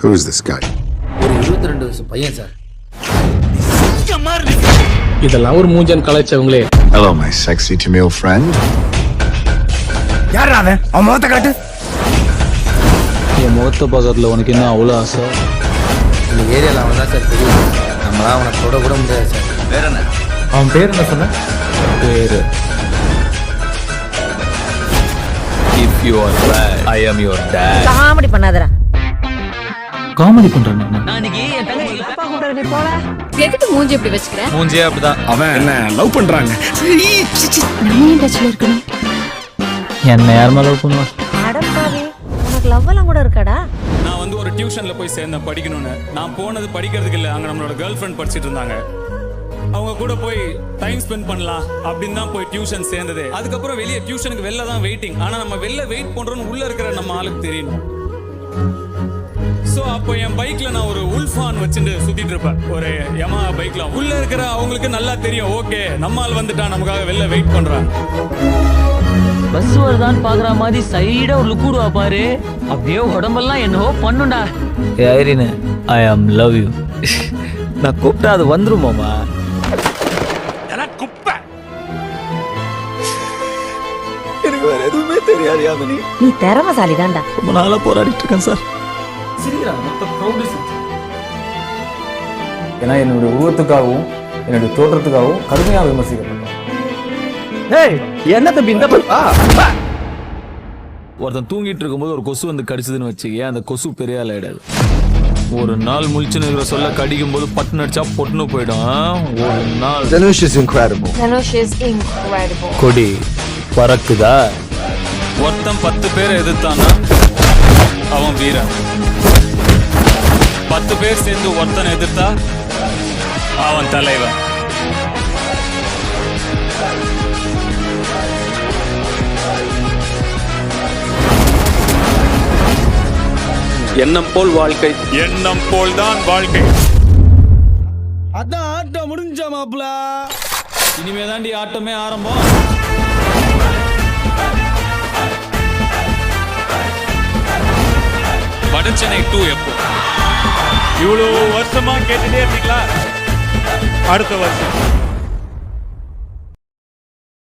Who is this guy? ஒரு 22 வயசு பையன் சார். இதெல்லாம் ஒரு மூஞ்சன் கலாய்ச்சவங்களே. Hello, my sexy Tamil friend. யாரா அவன்? அவன் முகத்தை காட்டு. என் முகத்தை பார்க்கறதுல உனக்கு என்ன அவ்வளோ ஆசை? இந்த ஏரியாவில் அவன் தான் சார் தெரியும். நம்மளாம் அவனை தொட கூட முடியாது சார். வேற என்ன? அவன் பேர் என்ன சொன்ன? பேரு If you are right, I am your dad. Comedy பண்ணாதடா. காமெடி பண்றேன் எதுக்கு மூஞ்சி இப்படி வச்சுக்கிற? மூஞ்சியே அப்படிதான். அவன் என்ன லவ் பண்றாங்க. நம்ம ஏன் டச்ல இருக்கணும்? என்ன யாருமே லவ் பண்ணுவா? அடப்பாவி, உனக்கு லவ் எல்லாம் கூட இருக்காடா? நான் வந்து ஒரு டியூஷன்ல போய் சேர்ந்தேன் படிக்கணும்னு. நான் போனது படிக்கிறதுக்கு இல்லை, அங்கே நம்மளோட கேர்ள் ஃப்ரெண்ட் படிச்சுட்டு இருந்தாங்க. அவங்க கூட போய் டைம் ஸ்பெண்ட் பண்ணலாம் அப்படின்னு தான் போய் டியூஷன் சேர்ந்தது. அதுக்கப்புறம் வெளியே டியூஷனுக்கு வெளில தான் வெயிட்டிங். ஆனால் நம்ம வெளில வெயிட் பண்ணுறோன்னு உள்ளே இருக்கிற நம்ம ஆளுக்கு தெரியணும். ஸோ அப்போ என் பைக்கில் நான் ஒரு உல்ஃபான் வச்சுட்டு சுற்றிட்டு இருப்பேன். ஒரு யமா பைக்கில் உள்ளே இருக்கிற அவங்களுக்கு நல்லா தெரியும், ஓகே நம்ம ஆள் வந்துட்டான், நமக்காக வெளில வெயிட் பண்ணுறான். பஸ் வருதான்னு பாக்குற மாதிரி சைடா ஒரு லுக் விடுவா பாரு. அப்படியே உடம்பெல்லாம் என்னவோ பண்ணுண்டா. ஐரினு, ஐ ஆம் லவ் யூ. நான் கூப்பிட்டா அது வந்துருமாமா? எனக்கு வேற எதுவுமே தெரியாது யாமினி. நீ திறமசாலி தான்டா. ரொம்ப நாளா போராடிட்டு இருக்கேன் சார். ஏன்னா என்னுடைய உருவத்துக்காகவும் என்னுடைய தோற்றத்துக்காகவும் கடுமையாக விமர்சிக்கப்பட்டோம். என்ன தம்பி இந்த ஒருத்தன் தூங்கிட்டு இருக்கும்போது ஒரு கொசு வந்து கடிச்சதுன்னு வச்சுக்கேன், அந்த கொசு பெரிய ஆள் ஆயிடாது. ஒரு நாள் முழிச்சுன்னு இருக்கிற சொல்ல கடிக்கும் போது பட்டு அடிச்சா பொட்டுன்னு போயிடும். ஒரு நாள் Dhanush is incredible. Dhanush is incredible. கொடி பறக்குதா? ஒருத்தன் 10 பேரை எதிர்த்தானா அவன் வீரன். 10 பேர் சேர்ந்து ஒருத்தனை எதிர்த்தா அவன் தலைவன். எண்ணம் போல் வாழ்க்கை, எண்ணம் போல் தான் வாழ்க்கை. அதான் ஆட்டம் முடிஞ்ச மாப்ள. இனிமே தாண்டி ஆட்டமே ஆரம்பம். வடச்சென்னை 2 எப்போ? இவ்வளோ வருஷமா கேட்டுட்டே இருக்கீங்களா? அடுத்த வருஷம்